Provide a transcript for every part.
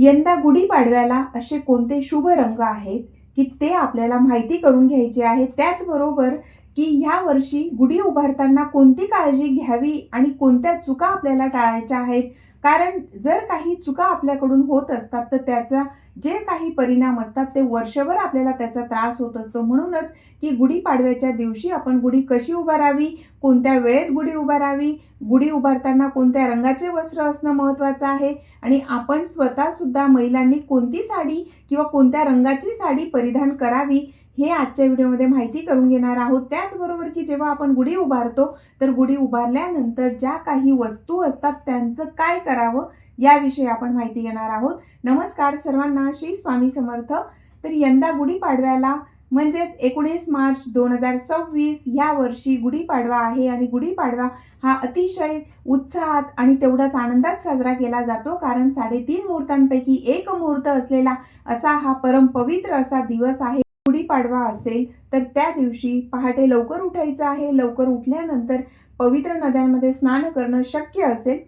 यंदा गुढीपाडव्याला असे कोणते शुभ रंग आहेत की ते आपल्याला माहिती करून घ्यायचे आहे। त्याचबरोबर की ह्या वर्षी गुढी उभारताना कोणती काळजी घ्यावी आणि कोणत्या चुका आपल्याला टाळायच्या आहेत। कारण जर काही चुका आपल्याकडून होत असतात तर त्याचा जे काही परिणाम असतात ते वर्षभर आपल्याला त्याचा त्रास होत असतो। म्हणूनच की गुढीपाडव्याच्या दिवशी आपण गुढी कशी उभारावी, कोणत्या वेळेत गुढी उभारावी, गुढी उभारताना कोणत्या रंगाचे वस्त्र असणं महत्त्वाचं आहे आणि आपण स्वतः सुद्धा महिलांनी कोणती साडी किंवा कोणत्या रंगाची साडी परिधान करावी हे आजच्या व्हिडिओमध्ये माहिती करून घेणार आहोत। त्याचबरोबर की जेव्हा आपण गुढी उभारतो तर गुढी उभारल्यानंतर ज्या काही वस्तू असतात त्यांचं काय करावं याविषयी आपण माहिती घेणार आहोत। नमस्कार सर्वांना, श्री स्वामी समर्थ। तर यंदा गुढीपाडव्याला म्हणजेच 19 मार्च 2026 या वर्षी गुढीपाडवा आहे आणि गुढीपाडवा हा अतिशय उत्साहात आणि तेवढाच आनंदात साजरा केला जातो। कारण 3.5 मुहूर्तांपैकी एक मुहूर्त असलेला असा हा परम पवित्र असा दिवस आहे। गुढीपाडवा असेल तर त्या दिवशी पहाटे लवकर उठायचं आहे। लवकर उठल्यानंतर पवित्र नद्यांमध्ये स्नान करणं शक्य असेल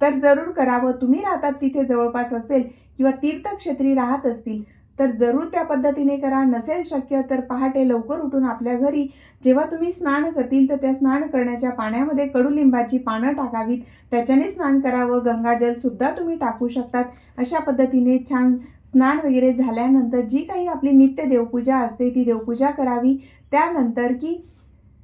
तर जरूर करावं। तुम्ही राहतात तिथे जवळपास असेल किंवा तीर्थक्षेत्री राहत असतील तर जरूर त्या पद्धतीने करा। नसेल शक्य तर पहाटे लवकर उठून आपल्या घरी जेव्हा तुम्ही स्नान करतील तर त्या स्नान करण्याच्या पाण्यामध्ये कडुलिंबाची पानं टाकावीत, त्याच्याने स्नान करावं। गंगाजल सुद्धा तुम्ही टाकू शकतात। अशा पद्धतीने छान स्नान वगैरे झाल्यानंतर जी काही आपली नित्य देवपूजा असते ती देवपूजा करावी। त्यानंतर की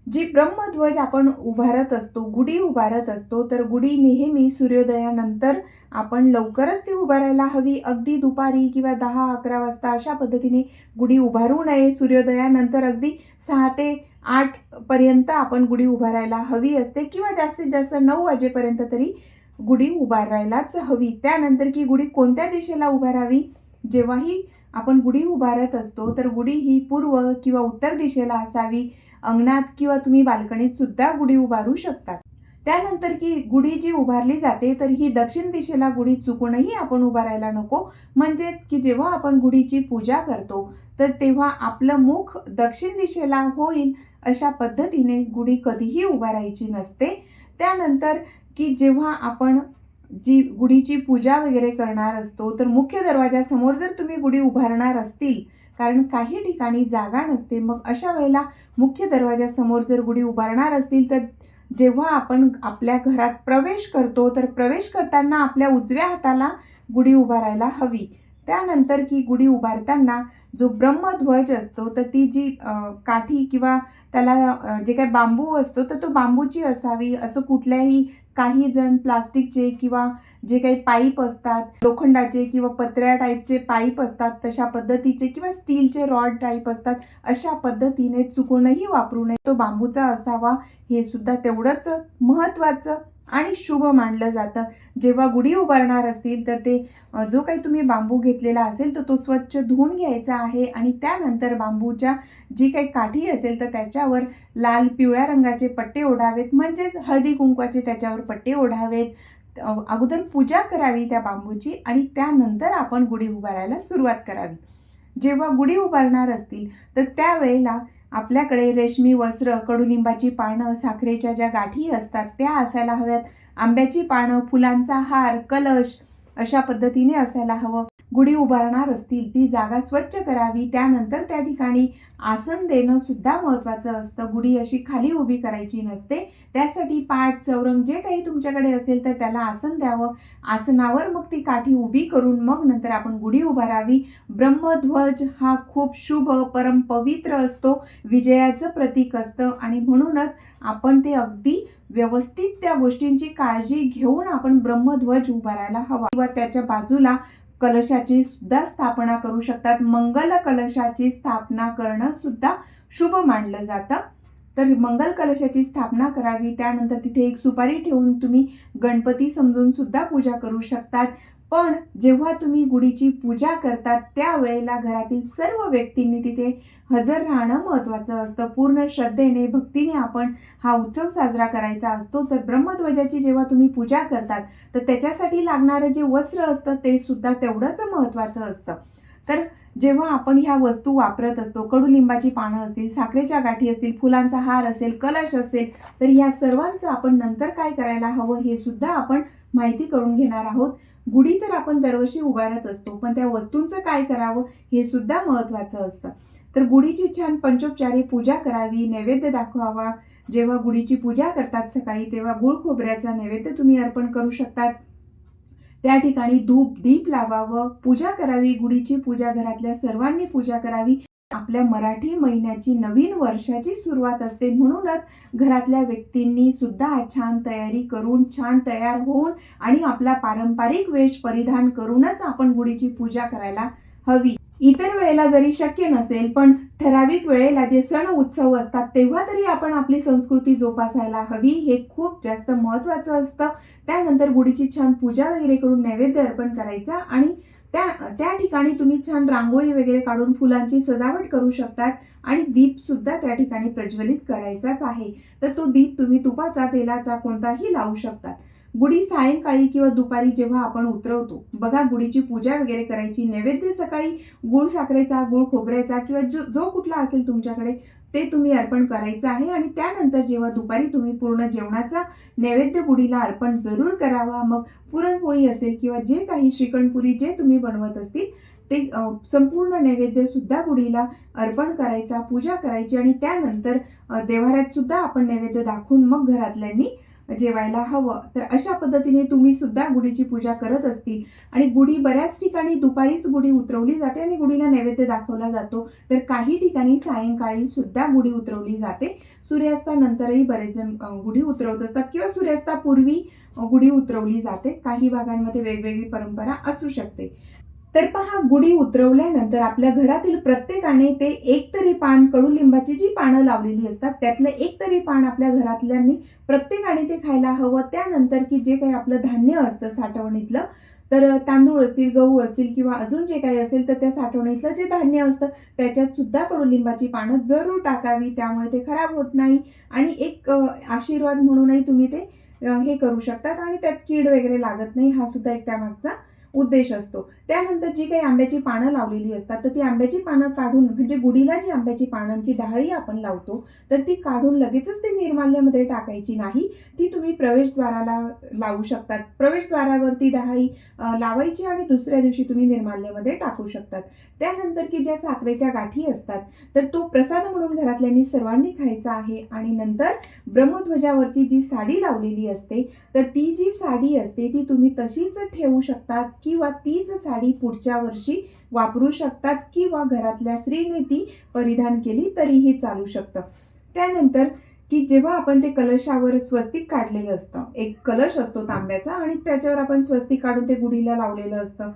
जी ब्रह्मध्वज आपण उभारत असतो, गुढी उभारत असतो, तर गुढी नेहमी सूर्योदयानंतर आपण लवकरच ती उभारायला हवी। अगदी दुपारी किंवा 10-11 वाजता अशा पद्धतीने गुढी उभारू नये। सूर्योदयानंतर अगदी 6 ते 8 पर्यंत आपण गुढी उभारायला हवी असते किंवा जास्तीत जास्त 9 वाजेपर्यंत तरी गुढी उभारायलाच हवी। त्यानंतर की गुढी कोणत्या दिशेला उभारावी, जेव्हाही आपण गुढी उभारत असतो तर गुढी ही पूर्व किंवा उत्तर दिशेला असावी। अंगणात किंवा तुम्ही बाल्कनीत सुद्धा गुढी उभारू शकता। त्यानंतर की गुढी जी उभारली जाते तर ही दक्षिण दिशेला गुढी चुकूनही आपण उभारायला नको। म्हणजेच की जेव्हा आपण गुढीची पूजा करतो तर तेव्हा आपलं मुख दक्षिण दिशेला होईल अशा पद्धतीने गुढी कधीही उभारायची नसते। त्यानंतर की जेव्हा आपण जी गुढीची पूजा वगैरे करणार असतो तर मुख्य दरवाजासमोर जर तुम्ही गुढी उभारणार असतील, कारण काही ठिकाणी जागा नसते, मग अशा वेळेला मुख्य दरवाजासमोर जर गुढी उभारणार असतील तर जेव्हा आपण आपल्या घरात प्रवेश करतो तर प्रवेश करताना आपल्या उजव्या हाताला गुढी उभारायला हवी। त्यानंतर की गुढी उभारताना जो ब्रह्मध्वज असतो तर ती जी काठी किंवा त्याला जे काही बांबू असतो तर तो बांबूची असावी। असं कुठल्याही काही जण प्लास्टिकचे किंवा जे काही पाईप असतात, लोखंडाचे किंवा पत्र्या टाईपचे पाईप असतात तशा पद्धतीचे किंवा स्टीलचे रॉड टाईप असतात, अशा पद्धतीने चुकूनही वापरू नये। तो बांबूचा असावा, हे सुद्धा तेवढंच महत्त्वाचं आणि शुभ मानलं जातं। जेव्हा गुढी उभारणार असतील तर ते जो काही तुम्ही बांबू घेतलेला असेल तर तो स्वच्छ धुवून घ्यायचा आहे आणि त्यानंतर बांबूच्या जी काही काठी असेल तर त्याच्यावर लाल पिवळ्या रंगाचे पट्टे ओढावेत, म्हणजेच हळदी कुंकवाचे त्याच्यावर पट्टे ओढावेत। अगोदर पूजा करावी त्या बांबूची आणि त्यानंतर आपण गुढी उभारायला सुरुवात करावी। जेव्हा गुढी उभारणार असतील तर त्यावेळेला आपल्याकडे रेशमी वस्त्र, कडुलिंबाची पानं, साखरेच्या ज्या गाठी असतात त्या असायला हव्यात, आंब्याची पानं, फुलांचा हार, कलश अशा पद्धतीने असायला हवं। गुढी उभारणार असतील ती जागा स्वच्छ करावी। त्यानंतर त्या ठिकाणी आसन देणं सुद्धा महत्त्वाचं असतं। गुढी अशी खाली उभी करायची नसते, त्यासाठी पाट, चौरंग जे काही तुमच्याकडे असेल तर त्याला आसन द्यावं। आसनावर मग ती काठी उभी करून मग नंतर आपण गुढी उभारावी। ब्रह्मध्वज हा खूप शुभ, परम पवित्र असतो, विजयाचं प्रतीक असतं आणि म्हणूनच आपण ते अगदी व्यवस्थित त्या गोष्टींची काळजी घेऊन आपण ब्रह्मध्वज उभारायला हवा। किंवा त्याच्या बाजूला कलशाची सुद्धा स्थापना करू शकतात। मंगल कलशाची स्थापना करणं सुद्धा शुभ मानलं जातं, तर मंगल कलशाची स्थापना करावी। त्यानंतर तिथे एक सुपारी ठेवून तुम्ही गणपती समजून सुद्धा पूजा करू शकतात। पण जेव्हा तुम्ही गुढीची पूजा करतात त्यावेळेला घरातील सर्व व्यक्तींनी तिथे हजर राहणं महत्त्वाचं असतं। पूर्ण श्रद्धेने, भक्तीने आपण हा उत्सव साजरा करायचा असतो। तर ब्रह्मध्वजाची जेव्हा तुम्ही पूजा करतात तर त्याच्यासाठी लागणारं जे वस्त्र असतं ते सुद्धा तेवढंच महत्त्वाचं असतं। तर जेव्हा आपण ह्या वस्तू वापरत असतो, कडुलिंबाची पानं असतील, साखरेच्या गाठी असतील, फुलांचा हार असेल, कलश असेल, तर ह्या सर्वांचं आपण नंतर काय करायला हवं हे सुद्धा आपण माहिती करून घेणार आहोत। गुढी तर आपण दरवर्षी उभारत असतो, पण त्या वस्तूंचं काय करावं हे सुद्धा महत्त्वाचं असतं. तर गुढीची छान पंचोपचारे पूजा करावी, नैवेद्य दाखवावा. जेव्हा गुढीची पूजा करतात सकाळी, तेव्हा गुळ खोबऱ्याचा नैवेद्य तुम्ही अर्पण करू शकतात. त्या ठिकाणी धूप दीप लावावं, पूजा करावी. गुढीची पूजा घरातल्या सर्वांनी पूजा करावी. आपल्या मराठी महिन्याची नवीन वर्षाची सुरुवात असते, म्हणूनच घरातल्या व्यक्तींनी सुद्धा छान तयारी करून, छान तयार होऊन आणि आपला पारंपरिक वेश परिधान करूनच आपण गुढीची पूजा करायला हवी. इतर वेळेला जरी शक्य नसेल, पण ठराविक वेळेला जे सण उत्सव असतात तेव्हा तरी आपण आपली संस्कृती जोपासायला हवी. हे खूप जास्त महत्त्वाचं असतं. त्यानंतर गुढीची छान पूजा वगैरे करून नैवेद्य अर्पण करायचा आणि त्या त्या ठिकाणी तुम्ही छान रांगोळी वगैरे काढून फुलांची सजावट करू शकतात आणि दीप सुद्धा त्या ठिकाणी प्रज्वलित करायचाच आहे. तर तो दीप तुम्ही तुपाचा, तेलाचा कोणताही लावू शकतात. गुढी सायंकाळी किंवा दुपारी जेव्हा आपण उतरवतो, बघा गुढीची पूजा वगैरे करायची, नैवेद्य सकाळी गुळ साखरेचा, गुळ खोबऱ्याचा किंवा जो कुठला असेल तुमच्याकडे ते तुम्ही अर्पण करायचं आहे आणि त्यानंतर जेव्हा दुपारी तुम्ही पूर्ण जेवणाचा नैवेद्य गुढीला अर्पण जरूर करावा. मग पुरणपोळी असेल किंवा जे काही श्रीखंडपुरी जे तुम्ही बनवत असतील ते संपूर्ण नैवेद्य सुद्धा गुढीला अर्पण करायचा, पूजा करायची आणि त्यानंतर देव्हाऱ्यात सुद्धा आपण नैवेद्य दाखवून मग घरातल्यांनी जेवायला हवं. तर अशा पद्धतीने तुम्ही सुद्धा गुढीची पूजा करत असतील आणि गुढी बऱ्याच ठिकाणी दुपारीच गुढी उतरवली जाते आणि गुढीला नैवेद्य दाखवला जातो. तर काही ठिकाणी सायंकाळी सुद्धा गुढी उतरवली जाते. सूर्यास्तानंतरही बरेच जण गुढी उतरवत असतात किंवा सूर्यास्तापूर्वी गुढी उतरवली जाते. काही भागांमध्ये वेगवेगळी परंपरा असू शकते. तर पहा, गुढी उतरवल्यानंतर आपल्या घरातील प्रत्येकाने ते एक तरी पान, कडुलिंबाची जी पानं लावलेली असतात त्यातलं एक तरी पान आपल्या घरातल्यांनी प्रत्येकाने ते खायला हवं. त्यानंतर की जे काही आपलं धान्य असतं साठवणीतलं, तर तांदूळ असतील, गहू असतील किंवा अजून जे काही असेल तर त्या साठवणीतलं जे धान्य असतं त्याच्यात सुद्धा कडुलिंबाची पानं जरूर टाकावी. त्यामुळे ते खराब होत नाही आणि एक आशीर्वाद म्हणूनही तुम्ही ते हे करू शकतात आणि त्यात कीड वगैरे लागत नाही. हा सुद्धा एक त्यामागचा उद्देश असतो. त्यानंतर जी काही आंब्याची पानं लावलेली असतात तर ती आंब्याची पानं काढून, म्हणजे गुढीला जी आंब्याची पानांची डहाळी आपण लावतो तर ती काढून लगेचच ती निर्माल्यामध्ये टाकायची नाही. ती तुम्ही प्रवेशद्वाराला लावू शकतात. प्रवेशद्वारावरती डहाळी लावायची आणि दुसऱ्या दिवशी तुम्ही निर्माल्यामध्ये टाकू शकतात. त्यानंतर की ज्या साखरेच्या गाठी असतात तर तो प्रसाद म्हणून घरातल्यांनी सर्वांनी खायचा आहे. आणि नंतर ब्रह्मध्वजावरची जी साडी लावलेली असते तर ती जी साडी असते ती तुम्ही तशीच ठेवू शकतात किंवा तीच साडी पुढच्या वर्षी वापरू शकतात किंवा घरातल्या स्त्रीने ती परिधान केली तरीही चालू शकतं. त्यानंतर की जेव्हा आपण ते कलशावर स्वस्तिक काढलेलं असतं, एक कलश असतो तांब्याचा आणि त्याच्यावर आपण स्वस्तिक काढून ते गुढीला लावलेलं असतं.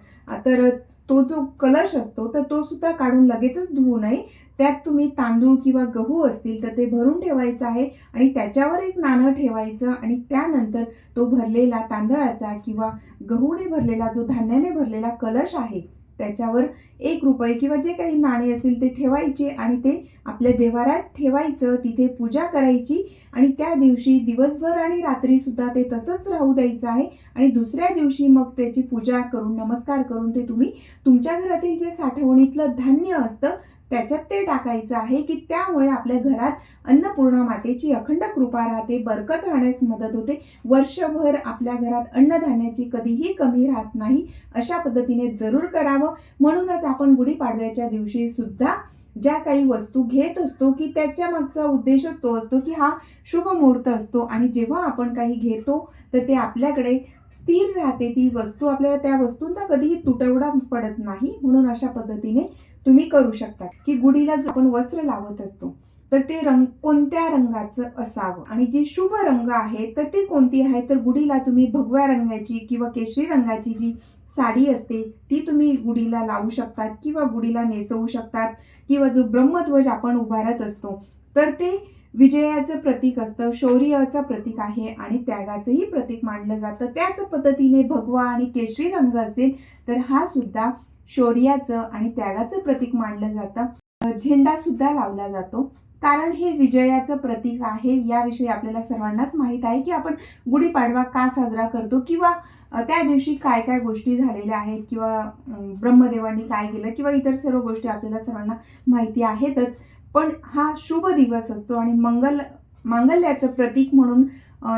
तर तो जो कलश असतो तर तो सुद्धा काढून लगेचच धुवू नये. त्यात तुम्ही तांदूळ किंवा गहू असतील तर ते भरून ठेवायचं आहे आणि त्याच्यावर एक नाणं ठेवायचं आणि त्यानंतर तो भरलेला तांदळाचा किंवा गहूने भरलेला, जो धान्याने भरलेला कलश आहे त्याच्यावर ₹1 किंवा जे काही नाणे असतील ते ठेवायचे आणि ते आपल्या देव्हाऱ्यात ठेवायचं, तिथे पूजा करायची आणि त्या दिवशी दिवसभर आणि रात्री सुद्धा ते तसंच राहू द्यायचं आहे. आणि दुसऱ्या दिवशी मग त्याची पूजा करून, नमस्कार करून ते तुम्ही तुमच्या घरातील जे साठवणीतलं धान्य असतं त्याच्यात ते टाकायचं आहे, की त्यामुळे आपल्या घरात अन्नपूर्णा मातेची अखंड कृपा राहते, बरकत राहण्यास मदत होते. वर्षभर आपल्या घरात अन्नधान्याची कधीही कमी राहत नाही. अशा पद्धतीने जरूर करावं. म्हणूनच आपण गुढीपाडव्याच्या दिवशी सुद्धा ज्या काही वस्तू घेत असतो की त्याच्या मागचा उद्देशच तो असतो की हा शुभ मुहूर्त असतो आणि जेव्हा आपण काही घेतो तर ते आपल्याकडे स्थिर राहते. ती वस्तू, आपल्याला त्या वस्तूंचा कधीही तुटवडा पडत नाही. म्हणून अशा पद्धतीने तुम्ही करू शकता की गुढीला जो आपण वस्त्र लावत असतो तर ते रंग कोणत्या रंगाचं असावं आणि जी शुभ रंग आहे तर ती कोणती आहे. तर गुढीला तुम्ही भगव्या रंगाची किंवा केशरी रंगाची जी साडी असते ती तुम्ही गुढीला लावू शकतात किंवा गुढीला नेसवू शकतात. किंवा जो ब्रह्मध्वज आपण उभारत असतो तर ते विजयाचं प्रतीक असतं, शौर्याचं प्रतीक आहे आणि त्यागाचंही प्रतीक मानलं जातं. त्याच पद्धतीने भगवा आणि केशरी रंग असेल तर हा सुद्धा शौर्याचं आणि त्यागाचं प्रतीक मानलं जातं. झेंडा सुद्धा लावला जातो कारण हे विजयाचं प्रतीक आहे. याविषयी आपल्याला सर्वांनाच माहीत आहे की आपण गुढीपाडवा का साजरा करतो किंवा त्या दिवशी काय काय गोष्टी झालेल्या आहेत किंवा ब्रह्मदेवांनी काय केलं किंवा इतर सर्व गोष्टी आपल्याला सर्वांना माहिती आहेतच. पण हा शुभ दिवस असतो आणि मंगल मांगल्याचं प्रतीक म्हणून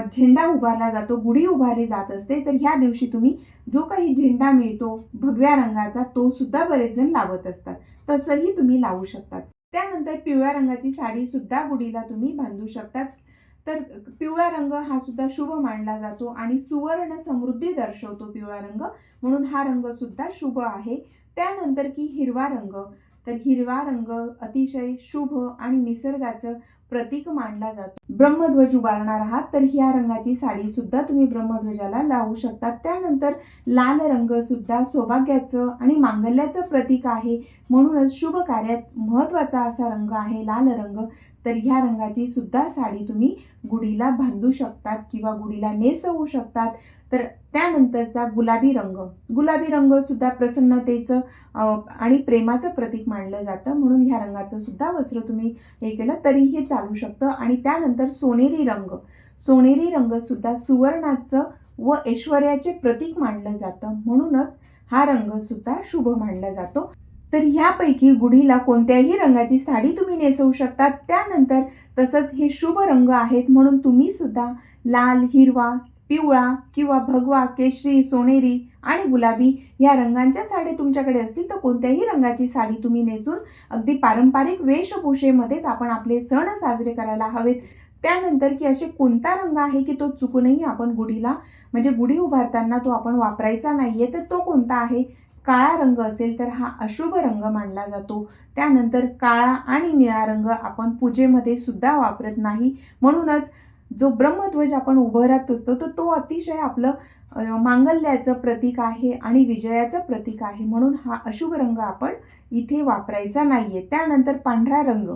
झेंडा उभारला जातो, गुढी उभारली जात असते. तर ह्या दिवशी तुम्ही जो काही झेंडा मिळतो भगव्या रंगाचा तो सुद्धा बरेच जण लावत असतात, तसंही तुम्ही लावू शकतात. त्यानंतर पिवळ्या रंगाची साडी सुद्धा गुढीला तुम्ही बांधू शकतात. तर पिवळा रंग हा सुद्धा शुभ मानला जातो आणि सुवर्ण समृद्धी दर्शवतो पिवळा रंग, म्हणून हा रंग सुद्धा शुभ आहे. त्यानंतर की हिरवा रंग, तर हिरवा रंग अतिशय शुभ आणि निसर्गाचं प्रतीक मानला जातो. ब्रह्मध्वज उभारणार आहात तर ह्या रंगाची साडी सुद्धा तुम्ही ब्रह्मध्वजाला लावू शकता. त्यानंतर लाल रंग सुद्धा सौभाग्याचं आणि मांगल्याचं प्रतीक आहे, म्हणूनच शुभ कार्यात महत्त्वाचा असा रंग आहे लाल रंग. तर ह्या रंगाची सुद्धा साडी तुम्ही गुढीला बांधू शकतात किंवा गुढीला नेसवू शकतात. तर त्यानंतरचा गुलाबी रंग, गुलाबी रंग सुद्धा प्रसन्नतेचं आणि प्रेमाचं प्रतीक मानलं जातं, म्हणून ह्या रंगाचं सुद्धा वस्त्र तुम्ही हे केलं तरीही चालू शकतं. आणि त्यानंतर सोनेरी रंग, सोनेरी रंग सुद्धा सुवर्णाचं व ऐश्वर्याचे प्रतीक मानलं जातं, म्हणूनच हा रंग सुद्धा शुभ मानला जातो. तर ह्यापैकी गुढीला कोणत्याही रंगाची साडी तुम्ही नेसवू शकतात. त्यानंतर तसंच हे शुभ रंग आहेत, म्हणून तुम्ही सुद्धा लाल, हिरवा, पिवळा किंवा भगवा, केशरी, सोनेरी आणि गुलाबी या रंगांच्या साड्या तुमच्याकडे असतील तर कोणत्याही रंगाची साडी तुम्ही नेसून अगदी पारंपरिक वेशभूषेमध्येच आपण आपले सण साजरे करायला हवेत. त्यानंतर की असे कोणता रंग आहे की तो चुकूनही आपण गुढीला म्हणजे गुढी उभारताना तो आपण वापरायचा नाहीये, तर तो कोणता आहे? काळा रंग असेल तर हा अशुभ रंग मानला जातो. त्यानंतर काळा आणि निळा रंग आपण पूजेमध्ये सुद्धा वापरत नाही, म्हणूनच जो ब्रह्मध्वज आपण उभारत असतो तर तो अतिशय आपलं मांगल्याचं प्रतीक आहे आणि विजयाचं प्रतीक आहे, म्हणून हा अशुभ रंग आपण इथे वापरायचा नाहीये. त्यानंतर पांढरा रंग,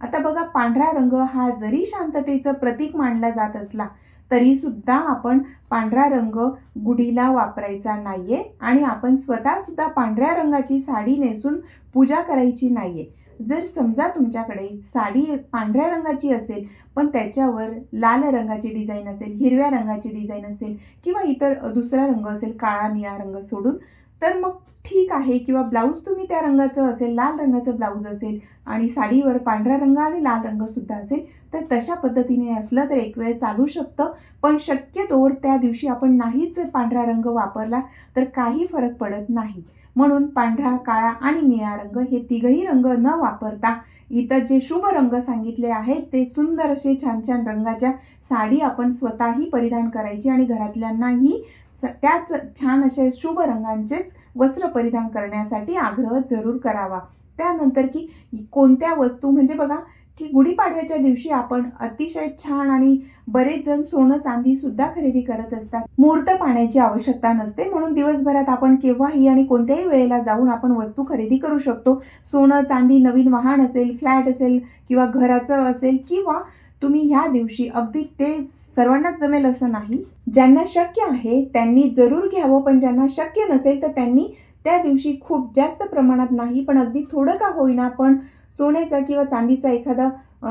आता बघा पांढरा रंग हा जरी शांततेचं प्रतीक मानला जात असला तरी सुद्धा आपण पांढरा रंग गुढीला वापरायचा नाहीये आणि आपण स्वतः सुद्धा पांढऱ्या रंगाची साडी नेसून पूजा करायची नाहीये. जर समजा तुमच्याकडे साडी पांढऱ्या रंगाची असेल पण त्याच्यावर लाल रंगाची डिझाईन असेल, हिरव्या रंगाची डिझाईन असेल किंवा इतर दुसरा रंग असेल काळा निळा रंग सोडून, तर मग ठीक आहे. किंवा ब्लाऊज तुम्ही त्या रंगाचं असेल, लाल रंगाचं ब्लाऊज असेल आणि साडीवर पांढरा रंग आणि लाल रंग सुद्धा असेल तर तशा पद्धतीने असलं तर एक वेळ चालू शकतं, पण शक्यतोवर त्या दिवशी आपण नाहीच पांढरा रंग वापरला तर काही फरक पडत नाही. म्हणून पांढरा, काळा आणि निळा रंग हे तिघही रंग न वापरता इतर जे शुभ रंग सांगितले आहेत ते सुंदर असे छान छान रंगाच्या साडी आपण स्वतःही परिधान करायची आणि घरातल्यांनाही त्याच छान असे शुभ रंगांचेच वस्त्र परिधान करण्यासाठी आग्रह जरूर करावा. त्यानंतर की कोणत्या वस्तू म्हणजे बघा की गुढीपाडव्याच्या दिवशी आपण अतिशय छान आणि बरेच जण सोनं चांदी सुद्धा खरेदी करत असतात. मुहूर्त पाहण्याची आवश्यकता नसते, म्हणून दिवसभरात आपण केव्हाही आणि कोणत्याही वेळेला जाऊन आपण वस्तू खरेदी करू शकतो. सोनं चांदी, नवीन वाहन असेल, फ्लॅट असेल किंवा घराचं असेल किंवा तुम्ही ह्या दिवशी अगदी ते सर्वांनाच जमेल असं नाही, ज्यांना शक्य आहे त्यांनी जरूर घ्यावं, पण ज्यांना शक्य नसेल तर त्यांनी त्या दिवशी खूप जास्त प्रमाणात नाही पण अगदी थोडं का होईना पण सोन्याचा किंवा चांदीचा एखादा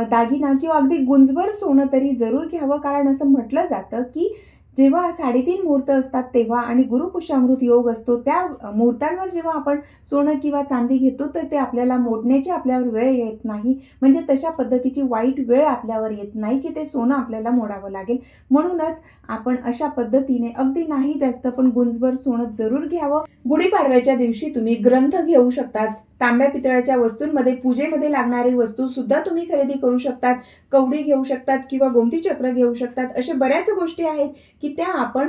दागिना किंवा अगदी गुंजभर सोनं तरी जरूर घ्यावं. कारण असं म्हटलं जातं की जेव्हा 3.5 मुहूर्त असतात तेव्हा आणि गुरुपुष्यामृत योग असतो त्या मुहूर्तांवर जेव्हा आपण सोनं किंवा चांदी घेतो तर ते आपल्याला मोडण्याची आपल्यावर वेळ येत नाही, म्हणजे तशा पद्धतीची वाईट वेळ आपल्यावर येत नाही की ते सोनं आपल्याला मोडावं लागेल. म्हणूनच आपण अशा पद्धतीने अगदी नाही जास्त पण गुंजभर सोनं जरूर घ्यावं. गुढीपाडव्याच्या दिवशी तुम्ही ग्रंथ घेऊ शकतात, तांब्या पितळाच्या वस्तूंमध्ये पूजेमध्ये लागणारी वस्तू सुद्धा तुम्ही खरेदी करू शकतात, कवडी घेऊ शकतात किंवा गोमती चक्र घेऊ शकतात. अशा बऱ्याच गोष्टी आहेत की त्या आपण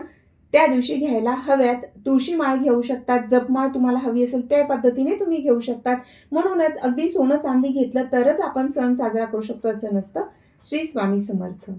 त्या दिवशी घ्यायला हव्यात. तुळशी माळ घेऊ शकतात, जपमाळ तुम्हाला हवी असेल त्या पद्धतीने तुम्ही घेऊ शकतात. म्हणूनच अगदी सोनं चांदी घेतलं तरच आपण सण साजरा करू शकतो असं नसतं. श्री स्वामी समर्थ.